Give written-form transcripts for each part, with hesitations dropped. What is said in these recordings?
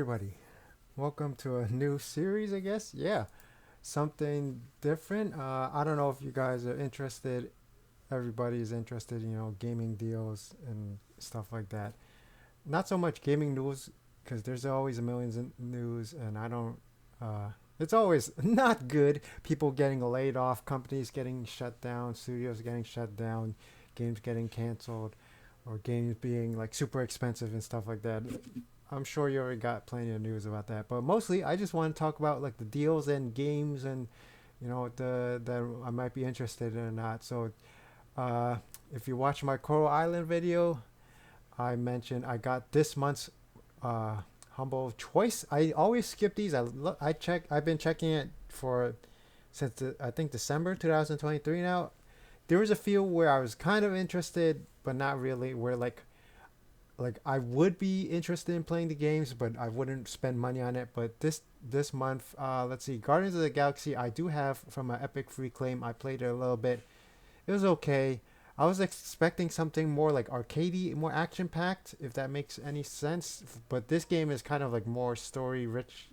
everybody. Welcome to a new series, I guess. Yeah, something different. I don't know if you guys are interested. Everybody is interested, gaming deals and stuff like that. Not so much gaming news, because there's always a millions in news, and I don't. It's always not good. People getting laid off, companies getting shut down, studios getting shut down, games getting canceled, or games being like super expensive and stuff like that. I'm sure you already got plenty of news about that, but mostly I just want to talk about like the deals and games and the that I might be interested in or not. So uh, if you watch my Coral Island video, I mentioned I got this month's uh, humble choice. I always skip these. I check. I've been checking it for since I think December 2023 now. There was a few where I was kind of interested, but not really. Where like I would be interested in playing the games, but I wouldn't spend money on it. But this month, let's see, Guardians of the Galaxy, I do have from an Epic free claim. I played it a little bit. It was okay. I was expecting something more like arcadey, more action packed, if that makes any sense. But this game is kind of like more story rich.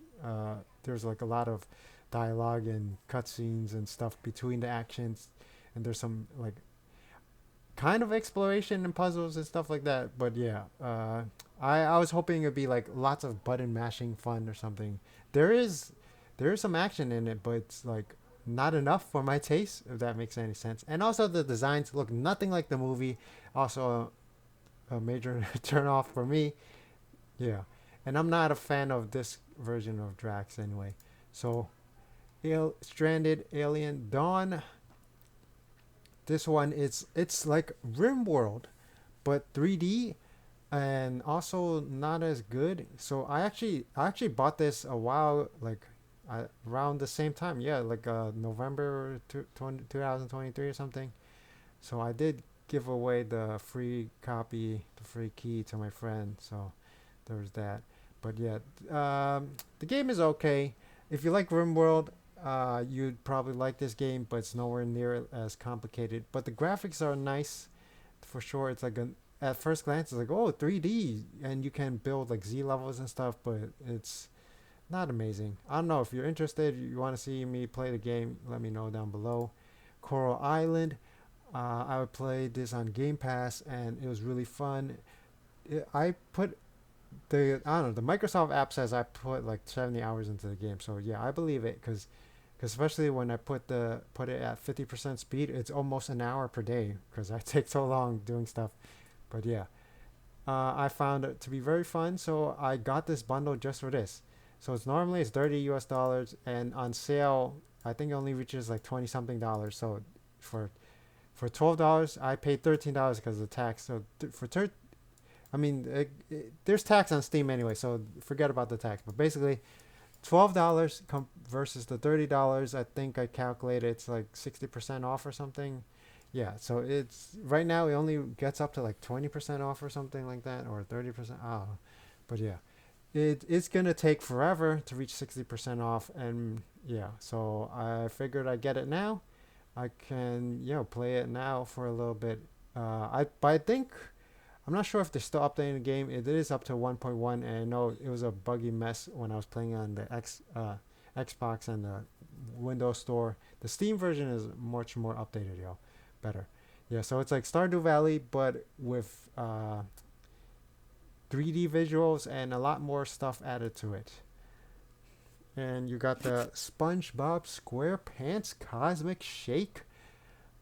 There's like a lot of dialogue and cutscenes and stuff between the actions, and there's some like kind of exploration and puzzles and stuff like that. But yeah, I was hoping it'd be like lots of button mashing fun or something. There is there is some action in it, but it's like not enough for my taste, if that makes any sense. And also the designs look nothing like the movie. Also a major turn off for me. Yeah, and I'm not a fan of this version of Drax anyway. So, Stranded Alien Dawn. This one it's like RimWorld, but 3D and also not as good. So I actually bought this a while like around the same time. Yeah, like November 2023 or something. So I did give away the free copy, the free key to my friend. So there's that. But yeah, the game is okay. If you like RimWorld, you'd probably like this game, but it's nowhere near as complicated. But the graphics are nice for sure. It's like at first glance, it's like, oh, 3D, and you can build like Z levels and stuff, but it's not amazing. I don't know if you're interested. You want to see me play the game? Let me know down below. Coral Island. I would play this on Game Pass, and it was really fun. I put I don't know, the Microsoft app says I put like 70 hours into the game. So yeah, I believe it because especially when I put it at 50% speed, it's almost an hour per day because I take so long doing stuff. But yeah, I found it to be very fun, so I got this bundle just for this. So it's 30 US dollars, and on sale I think it only reaches like 20 something dollars. So for $12 I paid $13 because of the tax. So I mean, there's tax on Steam anyway, so forget about the tax. But basically, $12 versus the $30. I think I calculated it's like 60% off or something. Yeah, so it's right now it only gets up to like 20% off or something like that, or 30%. Oh, but yeah, it's gonna take forever to reach 60% off, and yeah, so I figured I'd get it now. I can play it now for a little bit. But I think I'm not sure if they're still updating the game. It is up to 1.1, and I know it was a buggy mess when I was playing on the Xbox and the Windows Store. The Steam version is much more updated, better. Yeah, so it's like Stardew Valley, but with 3D visuals and a lot more stuff added to it. And you got the SpongeBob SquarePants Cosmic Shake.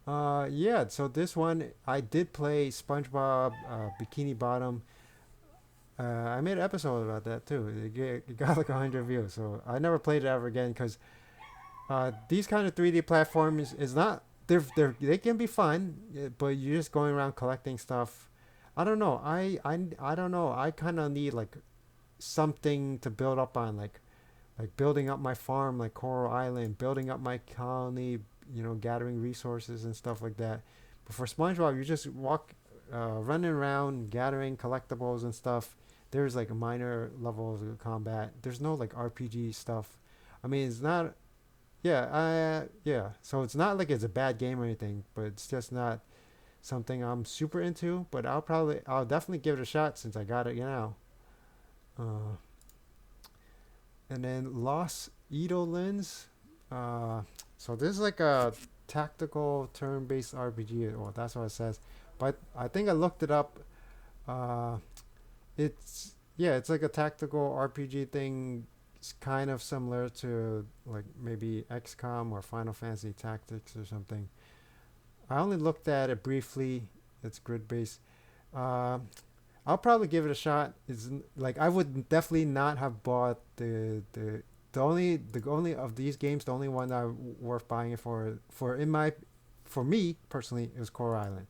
Yeah, so this one I did play SpongeBob Bikini Bottom. I made an episode about that too. It got like 100 views, so I never played it ever again because these kind of 3D platforms is not they can be fun, but you're just going around collecting stuff. I don't know. I don't know. I kind of need like something to build up on, like building up my farm, like Coral Island, building up my colony, gathering resources and stuff like that. But for SpongeBob, you just running around, gathering collectibles and stuff. There's like minor levels of combat. There's no like RPG stuff. I mean, it's not. Yeah. So it's not like it's a bad game or anything, but it's just not something I'm super into. But I'll definitely give it a shot since I got it. Uh, And then Lost Eidolons. Uh, so this is like a tactical turn-based RPG. Well, that's what it says. But I think I looked it up. Uh, it's yeah, it's like a tactical RPG thing. It's kind of similar to like maybe XCOM or Final Fantasy Tactics or something. I only looked at it briefly. It's grid-based. Uh, I'll probably give it a shot. It's like I would definitely not have bought the only of these games, the only one that worth buying it for me personally, it was Core Island.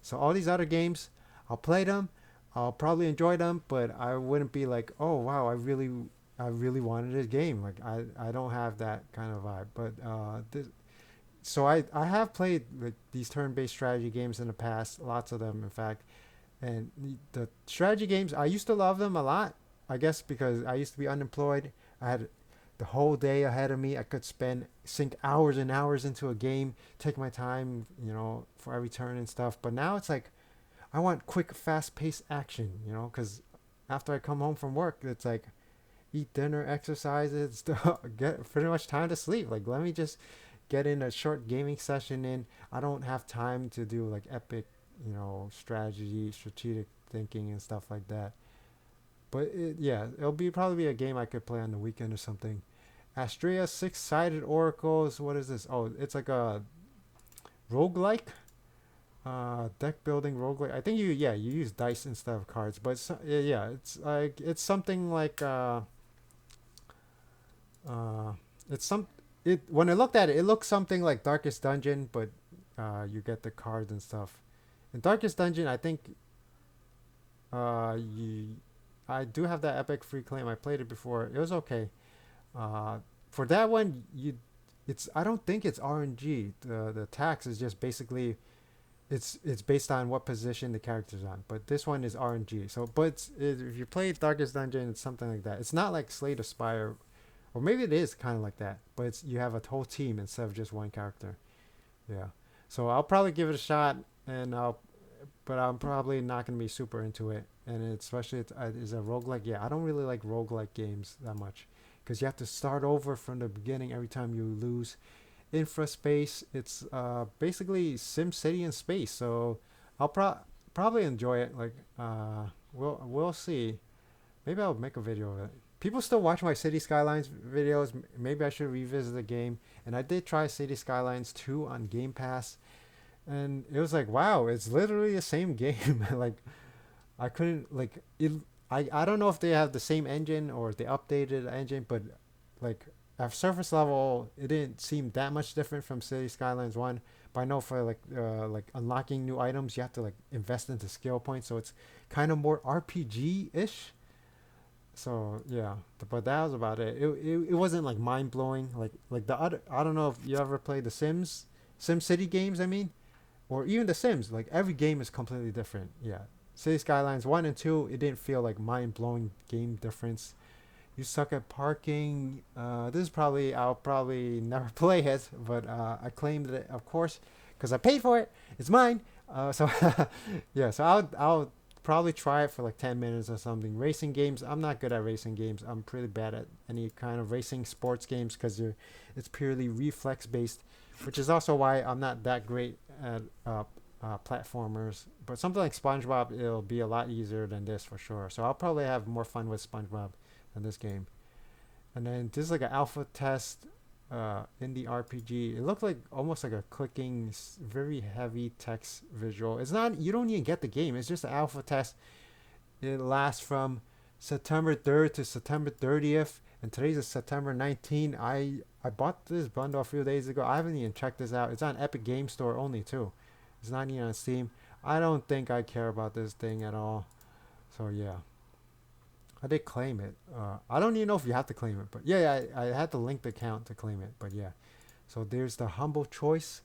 So all these other games, I'll play them, I'll probably enjoy them, but I wouldn't be like, oh wow, I really wanted this game. Like I don't have that kind of vibe. But so I have played like these turn-based strategy games in the past, lots of them in fact. And the strategy games, I used to love them a lot. I guess because I used to be unemployed. I had the whole day ahead of me. I could sink hours and hours into a game, take my time, for every turn and stuff. But now it's like I want quick, fast-paced action, because after I come home from work, it's like eat dinner, exercises, get pretty much time to sleep. Like let me just get in a short gaming session in. I don't have time to do like epic, strategy, strategic thinking and stuff like that. But yeah, it'll be probably be a game I could play on the weekend or something. Astrea Six-Sided Oracles. What is this? Oh, it's like a roguelike, deck building roguelike. I think you use dice instead of cards. But yeah, it's something like uh, it's some it when I looked at it, it looks something like Darkest Dungeon, but you get the cards and stuff. In Darkest Dungeon, I think you I do have that epic free claim. I played it before. It was okay. Uh, for that one, it's I don't think it's RNG. The tax is just basically it's based on what position the character's on. But this one is RNG. So, but if you play Darkest Dungeon, it's something like that. It's not like Slay the Spire, or maybe it is kind of like that. But you have a whole team instead of just one character. Yeah. So I'll probably give it a shot, and but I'm probably not gonna be super into it. And especially it's a roguelike. Yeah, I don't really like roguelike games that much because you have to start over from the beginning every time you lose. Infraspace, it's basically Sim City in space. So I'll probably enjoy it. Like we'll see. Maybe I'll make a video of it. People still watch my City Skylines videos. Maybe I should revisit the game. And I did try City Skylines 2 on Game Pass, and it was like, wow, it's literally the same game. Like I couldn't like it. I don't know if they have the same engine or if they updated the engine, but like at surface level, it didn't seem that much different from City Skylines One. But I know for like unlocking new items, you have to like invest into skill points, so it's kind of more RPG ish. So yeah, but that was about it. It wasn't like mind blowing. Like the other. I don't know if you ever played the Sim City games. I mean, or even the Sims. Like every game is completely different. Yeah, City Skylines 1 and 2, it didn't feel like mind blowing game difference. You suck at parking. This is probably I'll probably never play it, but I claimed it of course because I paid for it. It's mine. So yeah, so I'll probably try it for like 10 minutes or something. Racing games, I'm not good at racing games. I'm pretty bad at any kind of racing sports games because it's purely reflex based, which is also why I'm not that great at platformers. But something like SpongeBob, it'll be a lot easier than this for sure. So I'll probably have more fun with SpongeBob than this game. And then this is like an alpha test indie RPG. It looked like almost like a clicking, very heavy text visual. It's not, you don't even get the game. It's just an alpha test. It lasts from September 3rd to September 30th. And today's is September 19th. I bought this bundle a few days ago. I haven't even checked this out. It's on Epic Game Store only too. It's not even on Steam. I don't think I care about this thing at all. So yeah. I did claim it. I don't even know if you have to claim it, but yeah, I had to link the account to claim it. But yeah, so there's the humble choice.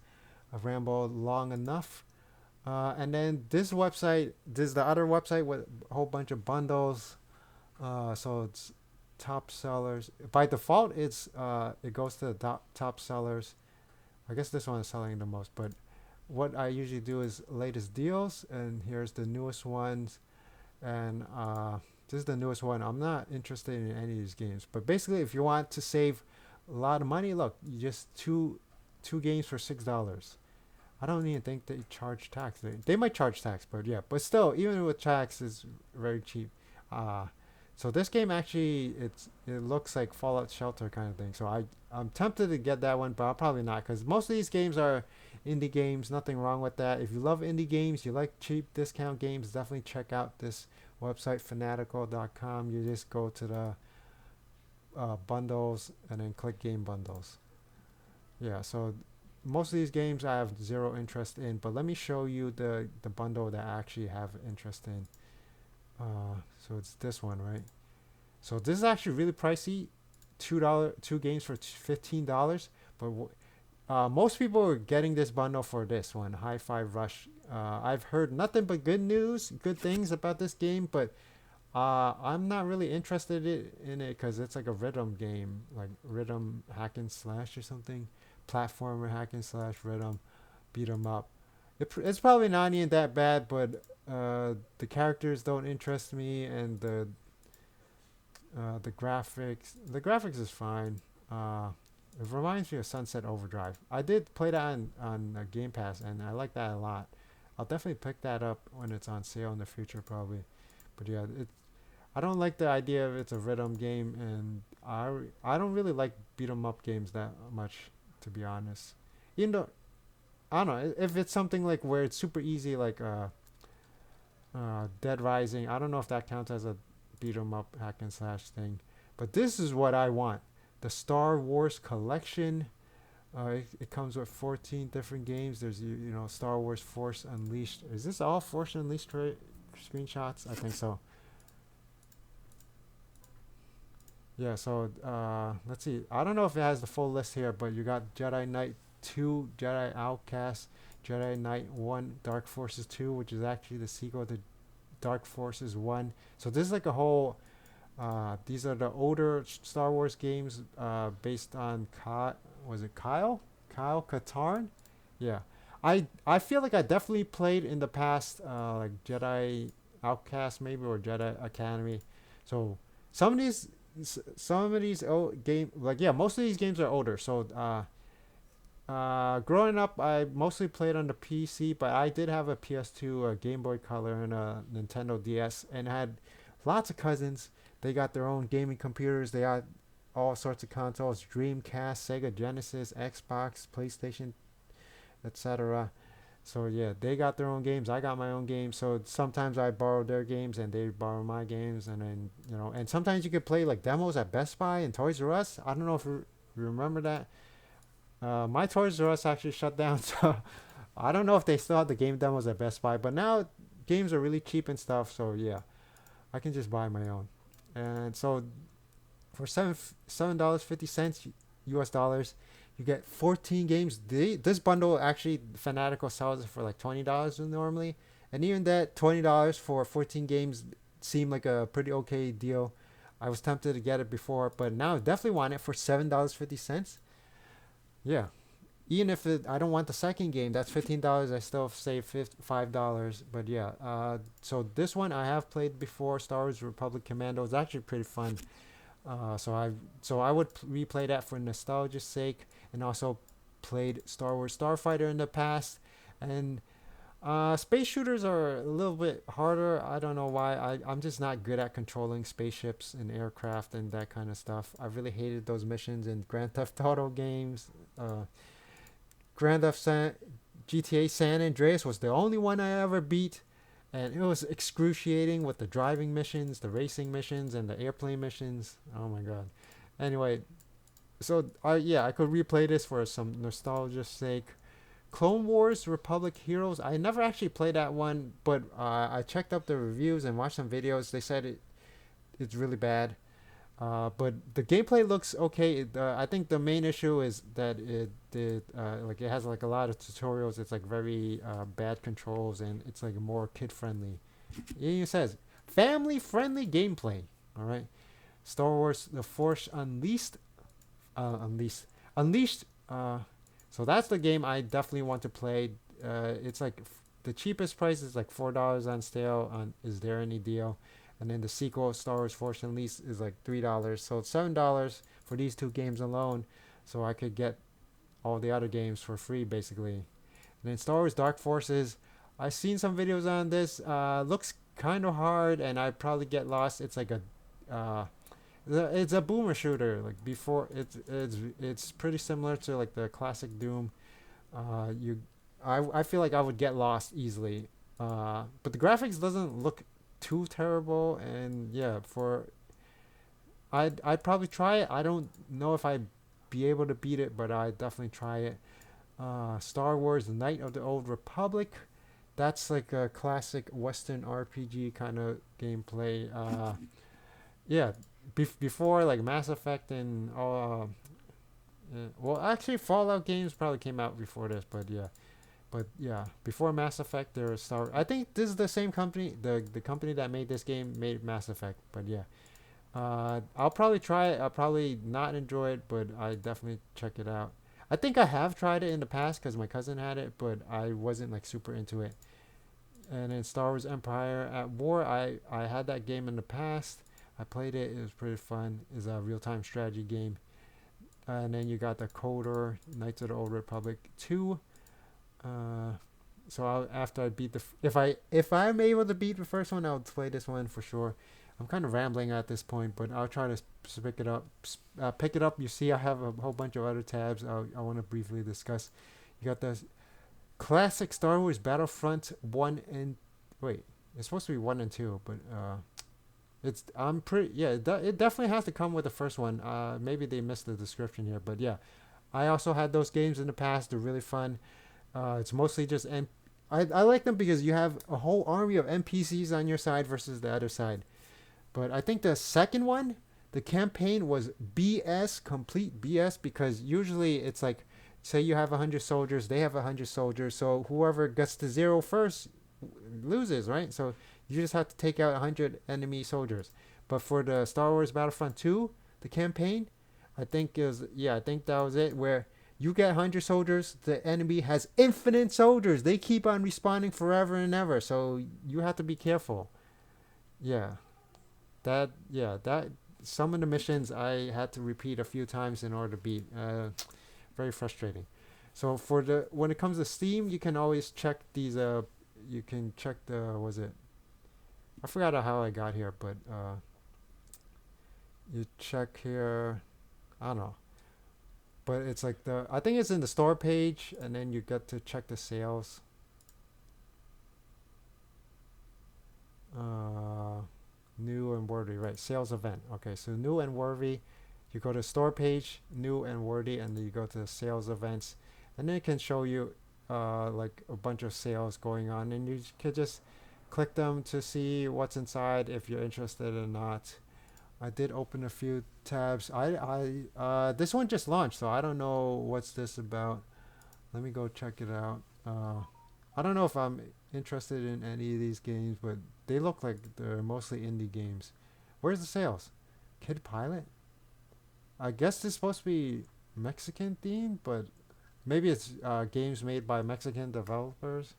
I've rambled long enough. And then this is the other website with a whole bunch of bundles. So it's top sellers. By default, it goes to the top sellers. I guess this one is selling the most, but what I usually do is latest deals, and here's the newest ones, and This is the newest one. I'm not interested in any of these games. But basically, if you want to save a lot of money, look, you just two games for $6. I don't even think they charge tax. They might charge tax, but yeah. But still, even with tax, it's very cheap. Uh, so this game actually, it looks like Fallout Shelter kind of thing. So I'm tempted to get that one, but I'll probably not because most of these games are indie games. Nothing wrong with that. If you love indie games, you like cheap discount games, definitely check out this website fanatical.com. You just go to the bundles and then click game bundles. Yeah, so most of these games I have zero interest in, but let me show you the bundle that I actually have interest in. So it's this one, right? So this is actually really pricey. Two games for $15, but most people are getting this bundle for this one, High Five Rush. I've heard nothing but good news, good things about this game, but I'm not really interested in it because it's like a rhythm game, like rhythm hack and slash or something, platformer hack and slash rhythm, beat 'em up. It's probably not even that bad, but the characters don't interest me, and the graphics is fine. It reminds me of Sunset Overdrive. I did play that on Game Pass, and I like that a lot. I'll definitely pick that up when it's on sale in the future, probably. But yeah, I don't like the idea of it's a rhythm game, and I don't really like beat 'em up games that much, to be honest. Even though I don't know if it's something like where it's super easy, like Dead Rising. I don't know if that counts as a beat 'em up hack and slash thing, but this is what I want. The Star Wars collection. It comes with 14 different games. There's Star Wars Force Unleashed. Is this all Force Unleashed screenshots? I think so. Yeah. So let's see. I don't know if it has the full list here, but you got Jedi Knight 2, Jedi Outcast, Jedi Knight 1, Dark Forces 2, which is actually the sequel to Dark Forces 1. So this is like a whole. These are the older Star Wars games based on was it Kyle? Kyle Katarn? Yeah. I feel like I definitely played in the past like Jedi Outcast maybe or Jedi Academy. So some of these some of these old game like yeah, most of these games are older. So growing up, I mostly played on the PC, but I did have a PS2, a Game Boy Color, and a Nintendo DS, and had lots of cousins. They got their own gaming computers. They got all sorts of consoles: Dreamcast, Sega Genesis, Xbox, PlayStation, etc. So yeah, they got their own games. I got my own games. So sometimes I borrow their games, and they borrow my games, and then and sometimes you could play like demos at Best Buy and Toys R Us. I don't know if you remember that. My Toys R Us actually shut down, so I don't know if they still have the game demos at Best Buy. But now games are really cheap and stuff, so yeah, I can just buy my own. And so for $7.50 US dollars, you get 14 games. This bundle actually Fanatical sells it for like $20 normally, and even that $20 for 14 games seemed like a pretty okay deal. I was tempted to get it before, but now I definitely want it for $7.50. Yeah. Even if I don't want the second game, that's $15. I still save $5. But yeah, so this one I have played before. Star Wars Republic Commando is actually pretty fun. So I would replay that for nostalgia's sake, and also played Star Wars Starfighter in the past. And space shooters are a little bit harder. I don't know why. I'm just not good at controlling spaceships and aircraft and that kind of stuff. I really hated those missions in Grand Theft Auto games. Grand Theft GTA San Andreas was the only one I ever beat, and it was excruciating with the driving missions, the racing missions, and the airplane missions. Oh my god. Anyway, so I could replay this for some nostalgia's sake. Clone Wars Republic Heroes. I never actually played that one, but I checked up the reviews and watched some videos. They said it's really bad. But the gameplay looks okay. I think the main issue is that it has like a lot of tutorials. It's like very bad controls, and it's like more kid friendly. It says family friendly gameplay. All right, Star Wars: The Force Unleashed. So that's the game I definitely want to play. It's like the cheapest price is like $4 on sale on Is There Any Deal, and then the sequel, Star Wars Force Unleashed, is like $3. So it's $7 for these two games alone. So I could get all the other games for free basically. And then Star Wars Dark Forces, I've seen some videos on this. Looks kind of hard, and I probably get lost. It's like uh, it's a boomer shooter. Like before, it's pretty similar to like the classic Doom. You, I feel like I would get lost easily. But the graphics doesn't look too terrible, and yeah, for I'd probably try it. I don't know if I'd be able to beat it, but I'd definitely try it. Star Wars: Knight of the Old Republic. That's like a classic Western RPG kind of gameplay. Yeah, before like Mass Effect and all. Well, actually, Fallout games probably came out before this, but yeah, before Mass Effect, there was Star. I think this is the same company. The company that made this game made Mass Effect, but yeah. I'll probably try it. I'll probably not enjoy it, but I definitely check it out. I think I have tried it in the past because my cousin had it, but I wasn't like super into it. And then Star Wars Empire at War, I had that game in the past. I played it. It was pretty fun. It's a real time strategy game. And then you got the Coder Knights of the Old Republic 2. Uh, so after I beat if I'm able to beat the first one, I'll play this one for sure. I'm kind of rambling at this point, but I'll try to pick it up. Pick it up. You see, I have a whole bunch of other tabs I want to briefly discuss. You got the classic Star Wars Battlefront 1 and wait, it's supposed to be 1 and 2, but it's I'm pretty yeah. It definitely has to come with the first one. Maybe they missed the description here, but yeah, I also had those games in the past. They're really fun. It's mostly just I like them because you have a whole army of NPCs on your side versus the other side. But I think the second one, the campaign was BS, complete BS, because usually it's like, say you have 100 soldiers, they have 100 soldiers, so whoever gets to zero first loses, right? So you just have to take out 100 enemy soldiers. But for the Star Wars Battlefront 2, the campaign, I think that was it, where you get 100 soldiers, the enemy has infinite soldiers. They keep on respawning forever and ever, so you have to be careful. Yeah. That some of the missions I had to repeat a few times in order to beat. Very frustrating. So for the when it comes to Steam, you can always check these. You can check the was it? I forgot how I got here, but you check here. I don't know, but it's like I think it's in the store page, and then you get to check the sales. Uh, New and worthy, right? Sales event. Okay, so new and worthy. You go to store page, new and worthy, and then you go to the sales events, and then it can show you like a bunch of sales going on, and you could just click them to see what's inside if you're interested or not. I did open a few tabs. This one just launched, so I don't know what's this about. Let me go check it out. I don't know if I'm interested in any of these games, but they look like they're mostly indie games. Where's the sales? Kid Pilot? I guess this is supposed to be Mexican themed, but maybe it's games made by Mexican developers.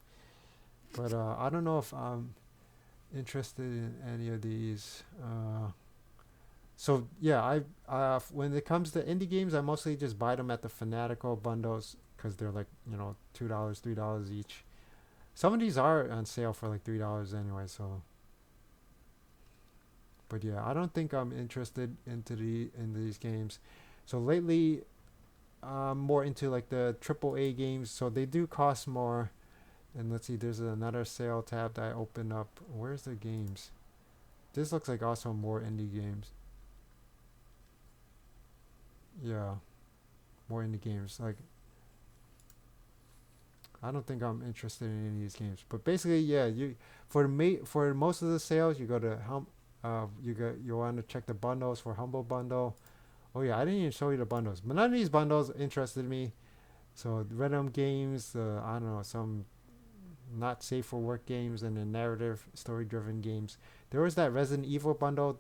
But I don't know if I'm interested in any of these. So yeah, when it comes to indie games, I mostly just buy them at the Fanatical bundles because they're like $2, $3 each. Some of these are on sale for like $3 anyway. So, but yeah, I don't think I'm interested in these games. So lately, I'm more into like the AAA games. So they do cost more. And let's see, there's another sale tab that I open up. Where's the games? This looks like also more indie games. Yeah, more indie games. Like I don't think I'm interested in any of these games. But basically, yeah, for most of the sales, you go to you want to check the bundles for Humble Bundle. Oh yeah, I didn't even show you the bundles. But none of these bundles interested me. So random games, I don't know, some not safe for work games, and then narrative story driven games. There was that Resident Evil bundle,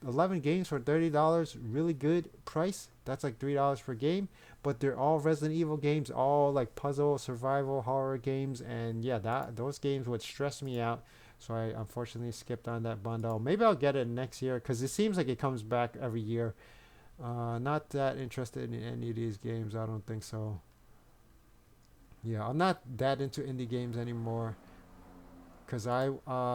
11 games for $30, really good price. That's like $3 per game, but they're all Resident Evil games, all like puzzle, survival, horror games, and yeah, those games would stress me out. So I unfortunately skipped on that bundle. Maybe I'll get it next year because it seems like it comes back every year. Not that interested in any of these games. I don't think so. Yeah, I'm not that into indie games anymore because I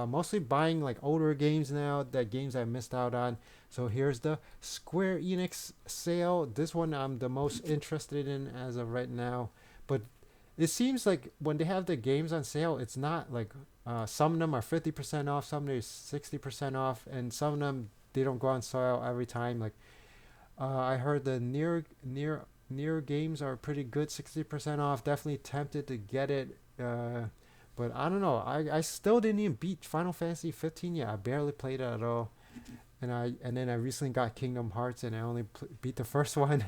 mostly buying like older games now. That games I missed out on. So here's the Square Enix sale. This one I'm the most interested in as of right now. But it seems like when they have the games on sale, it's not like some of them are 50% off, some are 60% off, and some of them they don't go on sale every time. Like I heard the near games are pretty good, 60% off. Definitely tempted to get it, but I don't know. I still didn't even beat Final Fantasy 15 yet. I barely played it at all, and then I recently got Kingdom Hearts, and I only beat the first one.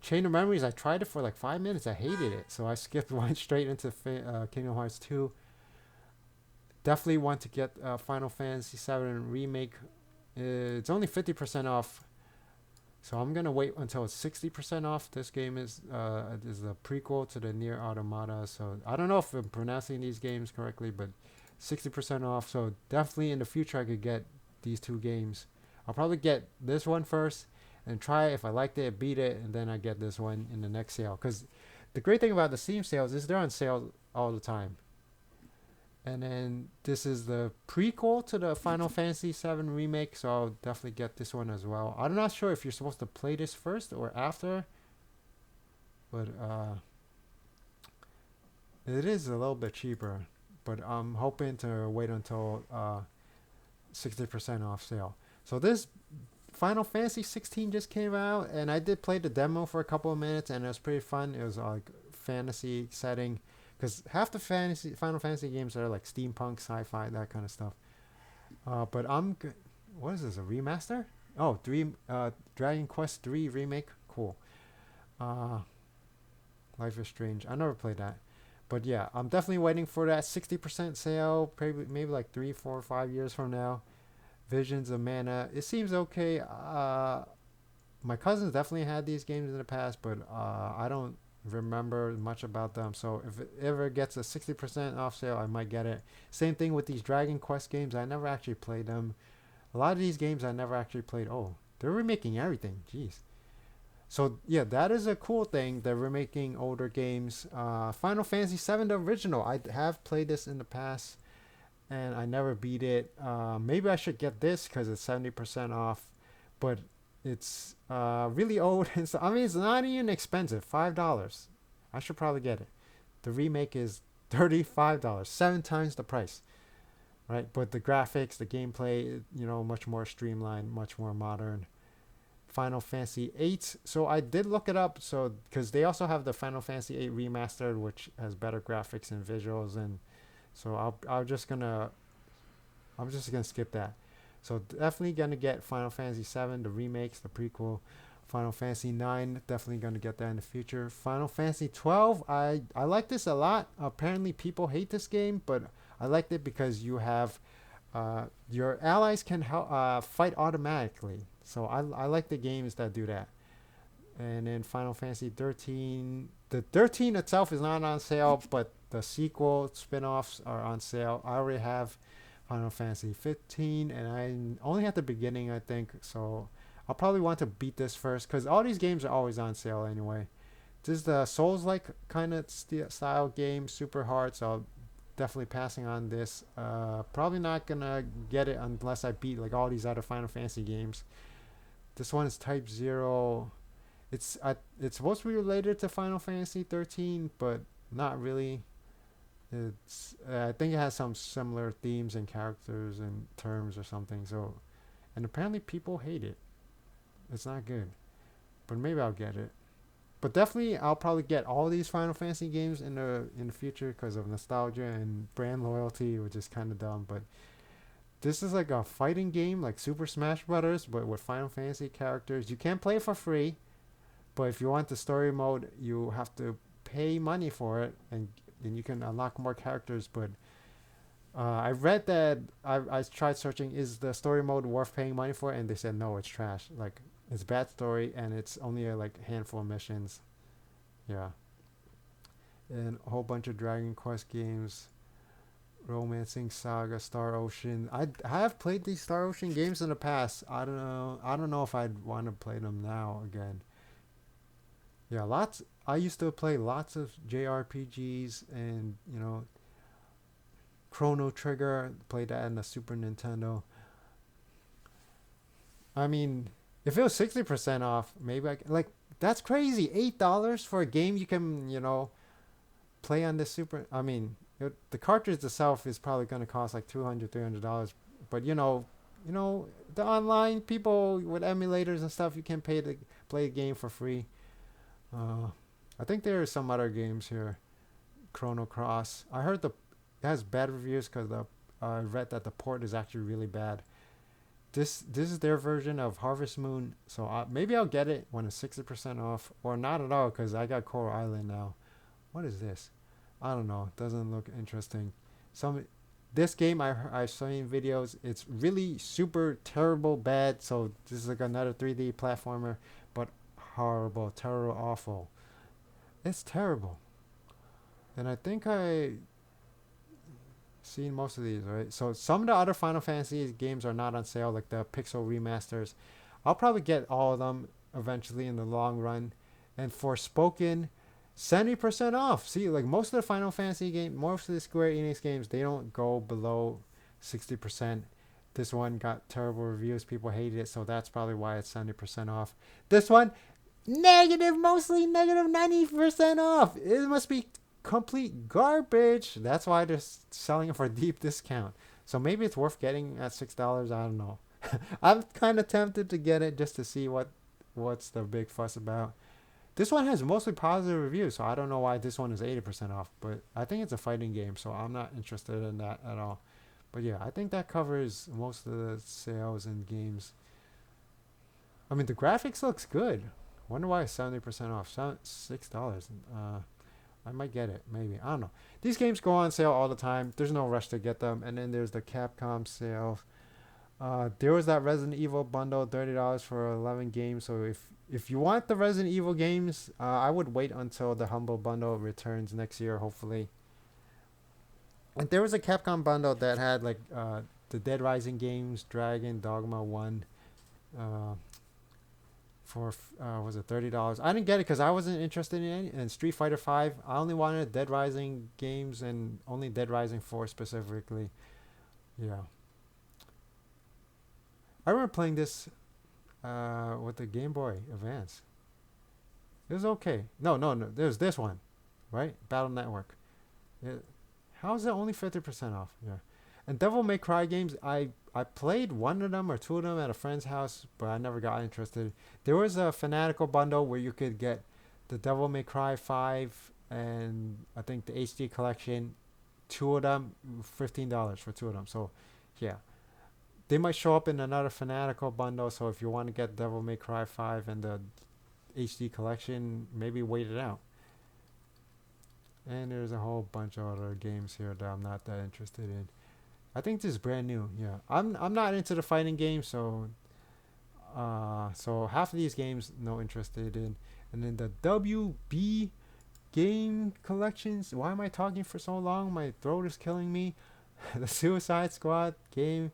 Chain of Memories, I tried it for like 5 minutes. I hated it, so I skipped went straight into Kingdom Hearts 2. Definitely want to get Final Fantasy 7 remake. It's only 50% off, so I'm gonna wait until it's 60% off. This game is a prequel to the Near Automata, so I don't know if I'm pronouncing these games correctly, but 60% off. So definitely in the future I could get these two games. I'll probably get this one first and try it. If I liked it, beat it, and then I get this one in the next sale. Because the great thing about the Steam sales is they're on sale all the time. And then this is the prequel to the Final Fantasy 7 remake, so I'll definitely get this one as well. I'm not sure if you're supposed to play this first or after, but it is a little bit cheaper. But I'm hoping to wait until 60% off sale. So this Final Fantasy 16 just came out, and I did play the demo for a couple of minutes, and it was pretty fun. It was like fantasy setting, because half the Final Fantasy games are like steampunk, sci-fi, that kind of stuff. But what is this? A remaster? Oh, Dragon Quest 3 remake. Cool. Uh, Life is Strange. I never played that. But yeah, I'm definitely waiting for that 60% sale. Maybe like 3, 4, 5 years from now. Visions of Mana. It seems okay. My cousins definitely had these games in the past, but I don't remember much about them. So if it ever gets a 60% off sale, I might get it. Same thing with these Dragon Quest games. I never actually played them. A lot of these games I never actually played. Oh, they're remaking everything. Jeez. So yeah, that is a cool thing. They're remaking older games. Final Fantasy VII, the original. I have played this in the past, and I never beat it. Maybe I should get this because it's 70% off, but it's really old. And so, I mean, it's not even expensive. $5. I should probably get it. The remake is $35, 7 times the price, right? But the graphics, the gameplay, much more streamlined, much more modern. Final Fantasy 8. So I did look it up. So because they also have the Final Fantasy 8 remastered, which has better graphics and visuals, and so I'm just gonna skip that. So definitely gonna get Final Fantasy 7, the remakes, the prequel. Final Fantasy 9, definitely gonna get that in the future. Final Fantasy 12, I like this a lot. Apparently people hate this game, but I liked it because you have your allies can fight automatically. So I like the games that do that. And then Final Fantasy 13, the 13 itself is not on sale, but the sequel spin-offs are on sale. I already have Final Fantasy 15, and I only at the beginning, I think. So I'll probably want to beat this first, because all these games are always on sale anyway. This is the Souls-like kind of style game, super hard, so I'll definitely passing on this. Probably not gonna get it unless I beat like all these other Final Fantasy games. This one is Type Zero. It's supposed to be related to Final Fantasy 13, but not really. It's I think it has some similar themes and characters and terms or something. So, and apparently people hate it. It's not good, but maybe I'll get it. But definitely, I'll probably get all these Final Fantasy games in the future because of nostalgia and brand loyalty, which is kind of dumb. But this is like a fighting game, like Super Smash Brothers, but with Final Fantasy characters. You can't play for free, but if you want the story mode, you have to pay money for it, and you can unlock more characters. But I read that I tried searching, is the story mode worth paying money for? And they said no, it's trash. Like it's bad story, and it's only a like handful of missions. Yeah, and a whole bunch of Dragon Quest games. Romancing Saga, Star Ocean. I have played these Star Ocean games in the past. I don't know. I don't know if I'd want to play them now again. Yeah, lots. I used to play lots of JRPGs and Chrono Trigger. Played that in the Super Nintendo. I mean, if it was 60% off, maybe like that's crazy. $8 for a game you can play on the Super. I mean, the cartridge itself is probably going to cost like $200, $300. But the online people with emulators and stuff, you can pay to play a game for free. Uh, I think there are some other games here. Chrono Cross. I heard it has bad reviews because I read that the port is actually really bad. This is their version of Harvest Moon, so maybe I'll get it when it's 60% off, or not at all because I got Coral Island now. What is this? I don't know. It doesn't look interesting. Some This game I've seen videos. It's really super terrible bad. So this is like another 3D platformer, but horrible, terrible, awful. It's terrible. And I think I seen most of these, right? So some of the other Final Fantasy games are not on sale, like the Pixel remasters. I'll probably get all of them eventually in the long run. And Forspoken, 70% off. See, like most of the Final Fantasy game, most of the Square Enix games, they don't go below 60%. This one got terrible reviews. People hated it, so that's probably why it's 70% off. This one, mostly negative 90% off. It must be complete garbage. That's why they're selling it for a deep discount. So maybe it's worth getting at $6. I don't know. I'm kind of tempted to get it just to see what's the big fuss about. This one has mostly positive reviews, so I don't know why this one is 80% off. But I think it's a fighting game, so I'm not interested in that at all. But yeah, I think that covers most of the sales and games. I mean, the graphics looks good. Wonder why it's 70% off. $6. I might get it, maybe. I don't know. These games go on sale all the time. There's no rush to get them. And then there's the Capcom sale. There was that Resident Evil bundle, $30 for 11 games. So if you want the Resident Evil games, I would wait until the Humble Bundle returns next year, hopefully. And there was a Capcom bundle that had like the Dead Rising games, Dragon, Dogma 1. Uh, for was it $30? I didn't get it because I wasn't interested in any. And Street Fighter 5, I only wanted Dead Rising games and only Dead Rising 4 specifically. Yeah, I remember playing this with the Game Boy Advance. It was okay. No. There's this one, right? Battle Network. It, how is it only 50% off? Yeah. And Devil May Cry games, I played one of them or two of them at a friend's house, but I never got interested. There was a Fanatical bundle where you could get the Devil May Cry 5 and I think the HD collection, two of them, $15 for two of them. So, yeah. They might show up in another Fanatical bundle, so if you want to get Devil May Cry 5 and the HD collection, maybe wait it out. And there's a whole bunch of other games here that I'm not that interested in. I think this is brand new. Yeah, I'm not into the fighting games, so half of these games no interested in, and then the WB game collections. Why am I talking for so long? My throat is killing me. The Suicide Squad game.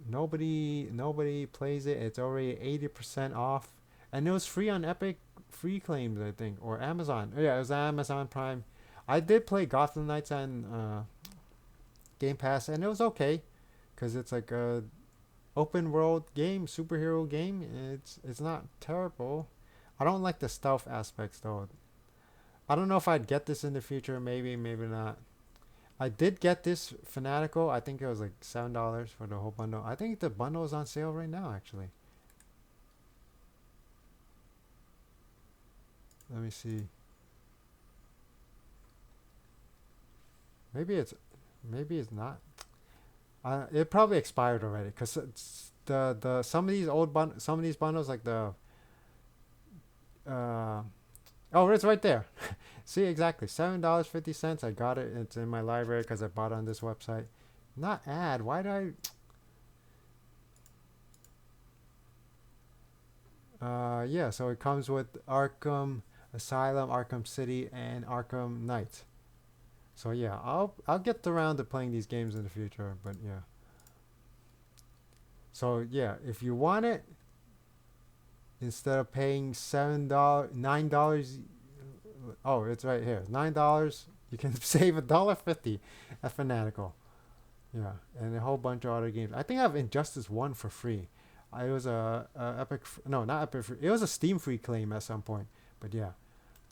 Nobody plays it. It's already 80% off, and it was free on Epic free claims, I think, or Amazon. Oh, yeah, it was Amazon Prime. I did play Gotham Knights on Game Pass, and it was okay, cause it's like a open world game, superhero game. It's not terrible. I don't like the stealth aspects though. I don't know if I'd get this in the future. Maybe, maybe not. I did get this Fanatical. I think it was like $7 for the whole bundle. I think the bundle is on sale right now. Actually, let me see. Maybe it's maybe it's not. It probably expired already because the some of these some of these bundles like the uh oh, it's right there. See, exactly, $7.50. I got it. It's in my library because I bought it on this website. Not ad. Why did yeah. So it comes with Arkham Asylum, Arkham City, and Arkham Knight. So yeah, I'll get around to playing these games in the future. But yeah. So yeah, if you want it, instead of paying $7, $9, oh, it's right here, $9. You can save $1.50 at Fanatical. Yeah, and a whole bunch of other games. I think I have Injustice One for free. It was a Epic, no, not Epic. It was a Steam free claim at some point. But yeah,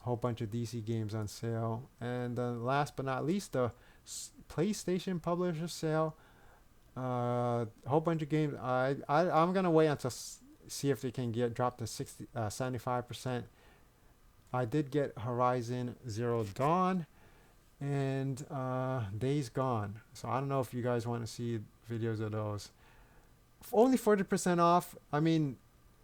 a whole bunch of DC games on sale. And last but not least, the PlayStation Publisher sale. A whole bunch of games. I'm gonna wait until see if they can get dropped to 75%. I did get Horizon Zero Dawn and Days Gone. So I don't know if you guys want to see videos of those. Only 40% off. I mean,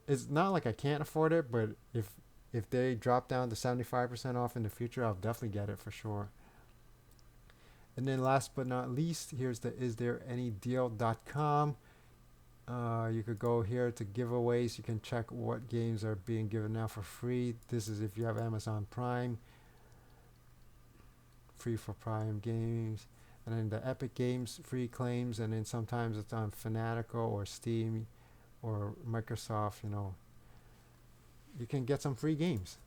it's not like I can't afford it, but if they drop down to 75% off in the future, I'll definitely get it for sure. And then last but not least, here's the istthereanydeal.com. You could go here to giveaways. You can check what games are being given now for free. This is if you have Amazon Prime. Free for Prime games. And then the Epic Games free claims. And then sometimes it's on Fanatical or Steam or Microsoft. You know, you can get some free games.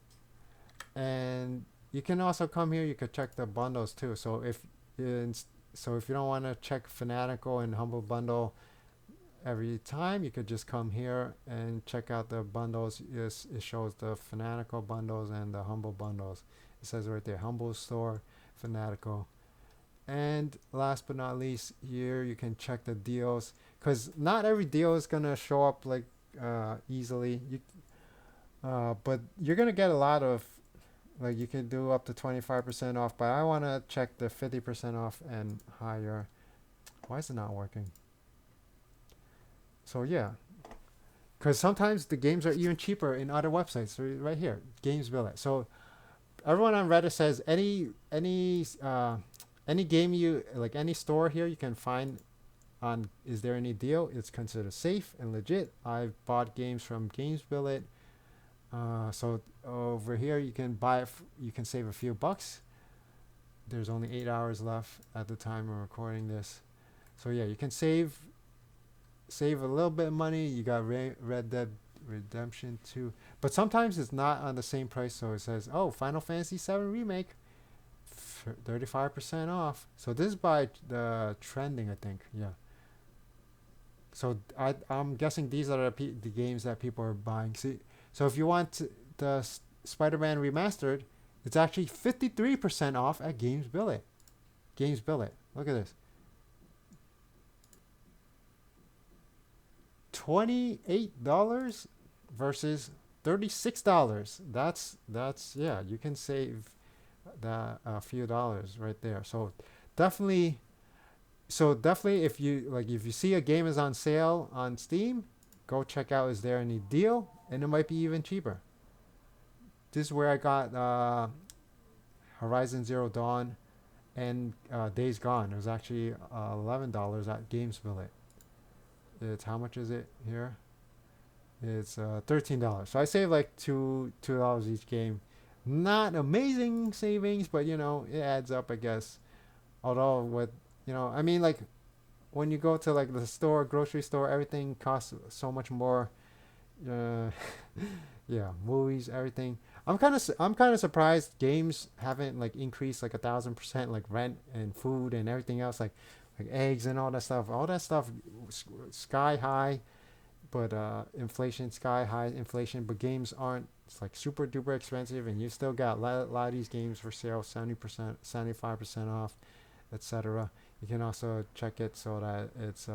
And you can also come here. You could check the bundles too. So if you don't want to check Fanatical and Humble Bundle every time, you could just come here and check out the bundles. Yes, it shows the Fanatical bundles and the Humble bundles. It says right there, Humble Store, Fanatical. And last but not least, here you can check the deals, because not every deal is gonna show up like easily. But you're gonna get a lot of, like, you can do up to 25% off. But I want to check the 50% off and higher. Why is it not working? So yeah, because sometimes the games are even cheaper in other websites. So right here, Games Billet. So everyone on Reddit says any game you like, any store here you can find on Is There Any Deal, it's considered safe and legit. I've bought games from Games Billet. So over here you can buy it. You can save a few bucks. There's only 8 hours left at the time of recording this. So yeah, you can save a little bit of money. You got Red Dead Redemption 2, but sometimes it's not on the same price. So it says, oh, Final Fantasy 7 Remake, 35% off. So this is by the trending, I think. Yeah. So I'm guessing these are the games that people are buying. See, so if you want the Spider-Man Remastered, it's actually 53% off at Games Billet. Games Billet. Look at this. $28 versus $36. That's yeah, you can save that a few dollars right there. So definitely if you see a game is on sale on Steam, go check out Is There Any Deal, and it might be even cheaper. This is where I got Horizon Zero Dawn and Days Gone. It was actually $11 at Games Billet. It's, how much is it here? It's $13. So I saved like $2 each game. Not amazing savings, but you know, it adds up, I guess. Although I mean, like, when you go to like the store, grocery store, everything costs so much more. Yeah, movies, everything. I'm kind of surprised games haven't like increased like 1,000%, like rent and food and everything else, like eggs and all that stuff. All that stuff sky high, but inflation sky high inflation. But games aren't. It's like super duper expensive, and you still got a lot of these games for sale, 70%, 75% off, etc. You can also check it so that it's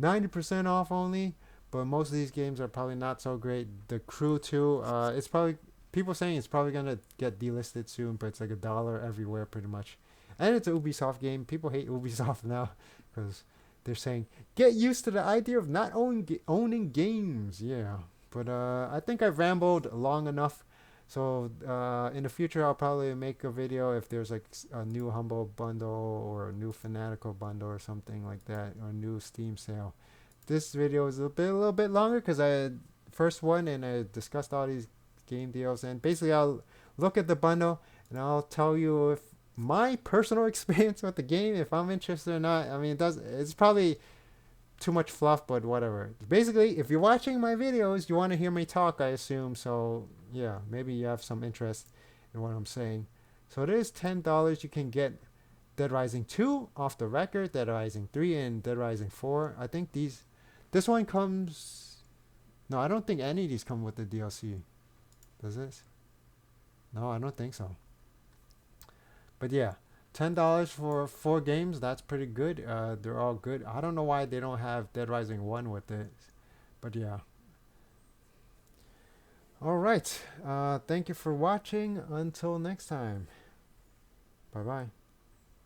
90% off only. But most of these games are probably not so great. The Crew 2, it's probably, people saying it's probably gonna get delisted soon, but it's like $1 everywhere pretty much. And it's an Ubisoft game. People hate Ubisoft now because they're saying, get used to the idea of not owning games. Yeah. But I think I've rambled long enough. So in the future, I'll probably make a video if there's like a new Humble bundle or a new Fanatical bundle or something like that, or a new Steam sale. This video is a little bit longer because I had first one and I discussed all these game deals. And basically, I'll look at the bundle and I'll tell you my personal experience with the game, if I'm interested or not, I mean, it does. It's probably too much fluff, but whatever. Basically, if you're watching my videos, you want to hear me talk, I assume. So yeah, maybe you have some interest in what I'm saying. So it is $10. You can get Dead Rising 2 off the record, Dead Rising 3, and Dead Rising 4. I think this one comes. No, I don't think any of these come with the DLC. Does this? No, I don't think so. But yeah, $10 for 4 games. That's pretty good. They're all good. I don't know why they don't have Dead Rising 1 with it, but yeah. All right. Thank you for watching. Until next time. Bye bye.